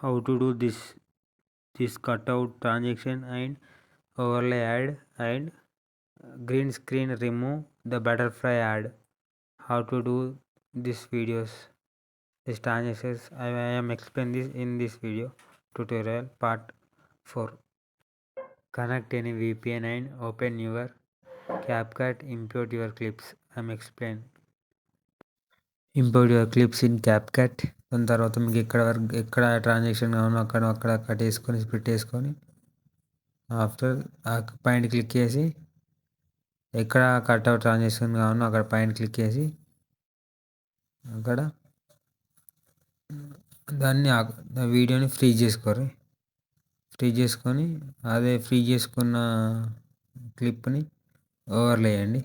how to do this cutout transaction and overlay add and green screen remove the butterfly ad. How to do these videos, these transactions, I am explain this in this video tutorial part 4. Connect any VPN and open your CapCut. Import your clips. I'm explain. Import your clips in CapCut. దాని తర్వాత మీకు ఎక్కడ transaction కావాలో అక్కడ కట్టేసుకొని split వేసుకొని after పైన click చేసి ఎక్కడ కట్అవుట్ ట్రాన్సాక్షన్ కావాలో అక్కడ పైన క్లిక్ చేసి అక్కడ దాన్ని వీడియోని ఫ్రీజ్ చేసుకోరు. ఫ్రీజ్ చేసుకొని అదే ఫ్రీజ్ చేసుకున్న క్లిప్ని ఓవర్లే వేయండి.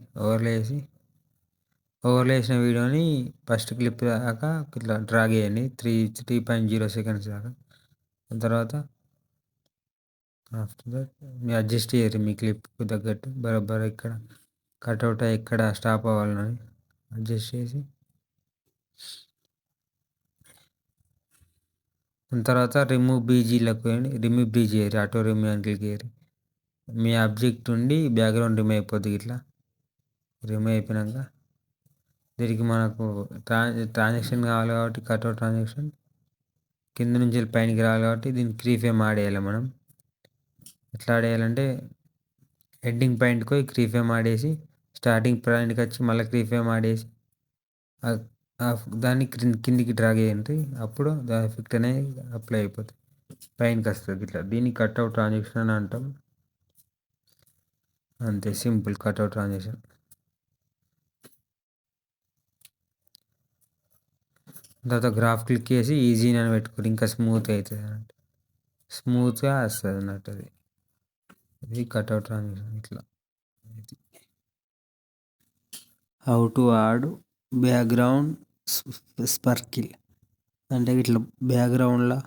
ఓవర్లే వేసిన వీడియోని ఫస్ట్ క్లిప్ దాకా ఇట్లా డ్రాగ్ చేయండి 3.0 సెకండ్స్ దాకా. దాని తర్వాత ఆఫ్టర్ దట్ మీరు అడ్జస్ట్ చేయరు మీ క్లిప్కి తగ్గట్టు బరాబర్ ఇక్కడ కట్అవుట్ ఎక్కడ స్టాప్ అవ్వాలని అడ్జస్ట్ చేసి దాని తర్వాత రిమూవ్ బీజీలకు పోయండి. రిమూవ్ బీజీ చేయరు, ఆటో రిమూవ్ అని క్లిక్ చేయరు. మీ ఆబ్జెక్ట్ ఉండి బ్యాక్గ్రౌండ్ రిమూవ్ అయిపోద్ది. ఇట్లా రిమూవ్ అయిపోయినాక దీనికి మనకు ట్రాన్సాక్షన్ కావాలి కాబట్టి కట్అవుట్ ట్రాన్సాక్షన్ కింద నుంచి పైనకి రావాలి కాబట్టి దీనికి ఫ్రేమ్ ఆడేయాలి. మనం ఎట్లా ఆడేయాలంటే హెడ్డింగ్ పాయింట్కి పోయి ఫ్రేమ్ ఆడేసి స్టార్టింగ్ పాయింట్కి వచ్చి మళ్ళీ ఫ్రేమ్ ఆడేసి దాన్ని కిందికి డ్రాగ్ చేయండి. అప్పుడు దాని ఎఫెక్ట్ అనేది అప్లై అయిపోతుంది, పైనకి వస్తుంది. ఇట్లా దీన్ని కట్అవుట్ ట్రాన్సాక్షన్ అని అంటాం. అంతే, సింపుల్ కట్అవుట్ ట్రాన్సాక్షన్. తర్వాత గ్రాఫ్ క్లిక్ చేసి ఈజీ అని పెట్టుకోండి, ఇంకా స్మూత్ అవుతుంది అన్నట్టు, స్మూత్గా వస్తుంది అన్నట్టు. ఇది కట్అవుట్ ట్రాన్సాక్షన్. ఇట్లా హౌ టు యాడ్ బ్యాక్గ్రౌండ్ స్పర్కిల్ అంటే ఇట్లా బ్యాక్గ్రౌండ్లో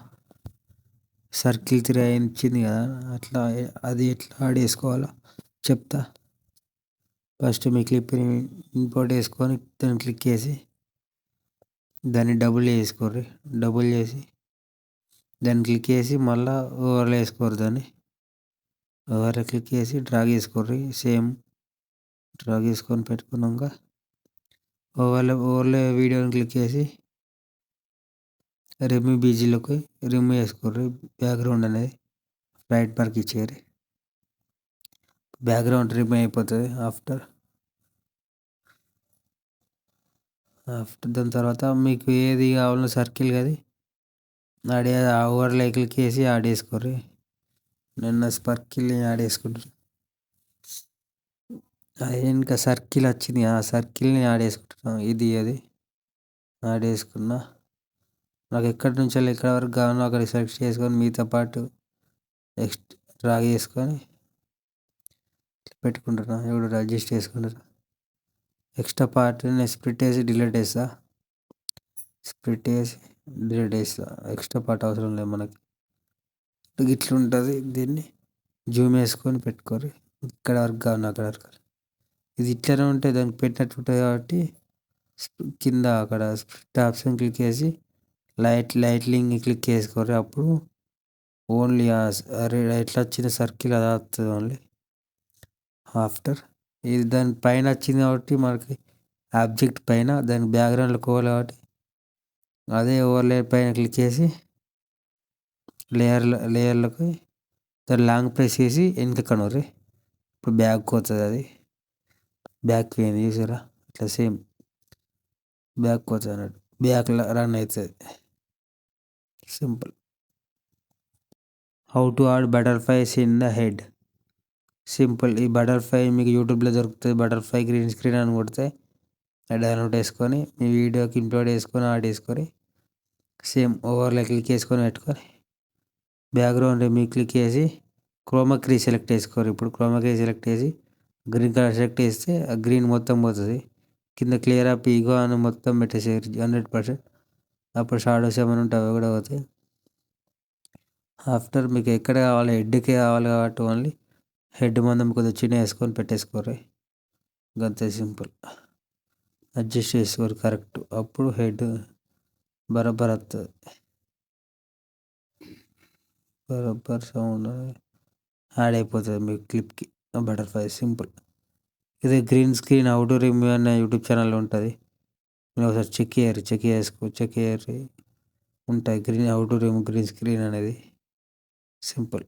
సర్కిల్ తిరిగించింది కదా, అట్లా అది ఎట్లా యాడ్ చేసుకోవాలో చెప్తా. ఫస్ట్ మీ క్లిప్ని ఇంపోర్ట్ చేసుకొని దాన్ని క్లిక్ చేసి దాన్ని డబుల్ చేసుకోర్రి. డబుల్ చేసి దాన్ని క్లిక్ చేసి మళ్ళీ ఓవర్లో వేసుకోరు. దాన్ని ఓవర్లో క్లిక్ చేసి డ్రాగ్ చేసుకోర్రి. సేమ్ డ్రాగ్ చేసుకొని పెట్టుకున్నాక ఓవర్లో వీడియోని క్లిక్ చేసి రిమూవ్ బీజీలోకి రిమూవ్ చేసుకోర్రి. బ్యాక్గ్రౌండ్ అనేది రైట్ మార్క్ ఇచ్చేయాలి. బ్యాక్గ్రౌండ్ రిమూవ్ అయిపోతుంది. ఆఫ్టర్ దాని తర్వాత మీకు ఏది కావాలో సర్కిల్ అది ఆడే ఓవర్లో క్లిక్ చేసి యాడ్ చేసుకోర్రి. నిన్న స్పర్కిల్ని యాడ్ చేసుకుంటారు. ఇంకా సర్కిల్ వచ్చింది, ఆ సర్కిల్ని యాడ్ చేసుకుంటున్నాం. ఇది అది యాడ్ చేసుకున్నా నాకు ఎక్కడి నుంచి ఎక్కడి వరకు కావాలో అక్కడ సెలెక్ట్ చేసుకొని మీతో పాటు నెక్స్ట్ డ్రాగ్ చేసుకొని పెట్టుకుంటున్నా. ఇప్పుడు అడ్జస్ట్ చేసుకుంటున్నా. ఎక్స్ట్రా పార్ట్ని స్ప్లిట్ వేసి డిలీట్ చేస్తా. ఎక్స్ట్రా పార్ట్ అవసరం లేదు మనకి. ఇట్లా ఉంటుంది. దీన్ని జూమ్ వేసుకొని పెట్టుకోరు. ఇక్కడ వరకు కావాలి అక్కడ వరకు. ఇది ఇట్లనే ఉంటే దానికి పెట్టినట్టు ఉంటుంది కాబట్టి కింద అక్కడ స్ప్లిట్ ఆప్షన్ క్లిక్ చేసి లైట్లింగ్ క్లిక్ చేసుకోరు. అప్పుడు ఓన్లీ ఎట్లా వచ్చిన సర్కిల్ అది వస్తుంది ఓన్లీ. ఆఫ్టర్ ఇది దాని పైన వచ్చింది కాబట్టి మనకి ఆబ్జెక్ట్ పైన దాని బ్యాక్గ్రౌండ్లో కోవాలి కాబట్టి అదే ఓవర్లే పైన క్లిక్ చేసి లేయర్లోకి దాన్ని లాంగ్ ప్రెస్ చేసి వెనక కనుర్రి. ఇప్పుడు బ్యాక్ పోతుంది. అది బ్యాక్ పోయింది చూసారా, ఇట్లా సేమ్ బ్యాక్ పోతుంది అన్నట్టు. బ్యాక్లో రన్ అవుతుంది. Simple. How to add butterflies in the head. Simple. ఈ బటర్ఫ్లై మీకు యూట్యూబ్లో దొరుకుతుంది. బటర్ఫ్లై గ్రీన్ స్క్రీన్ అని కొడితే డౌన్లోడ్ చేసుకొని మీ వీడియోకి ఇంప్లోడ్ చేసుకొని యాడ్ చేసుకొని సేమ్ ఓవర్లో క్లిక్ చేసుకొని పెట్టుకొని బ్యాక్గ్రౌండ్ మీ క్లిక్ చేసి క్రోమాకీ సెలెక్ట్ చేసుకోరు. ఇప్పుడు క్రోమాకీ సెలెక్ట్ చేసి గ్రీన్ కలర్ సెలెక్ట్ చేస్తే ఆ గ్రీన్ మొత్తం పోతుంది. కింద క్లియర్ అప్ ఈగో అని మొత్తం పెట్టేసారు 100%. అప్పుడు షాడోస్ ఏమైనా ఉంటే అవి కూడా పోతాయి. ఆఫ్టర్ మీకు ఎక్కడ కావాలి, హెడ్కి కావాలి కాబట్టి ఓన్లీ హెడ్ మందం కొద్దిగా చిన్న వేసుకొని పెట్టేసుకోరు. అంతే, సింపుల్. అడ్జస్ట్ చేసుకోరు కరెక్ట్. అప్పుడు హెడ్ బరాబర్ వస్తుంది. రబ్బర్ సౌండ్ యాడ్ అయిపోతుంది మీకు క్లిప్కి బటర్ఫ్లై సింపుల్. ఇది green screen how to remove అనే యూట్యూబ్ ఛానల్ ఉంటుంది, మీరు ఒకసారి చెక్ చేయరు ఉంటాయి. How to remove green screen అనేది సింపుల్.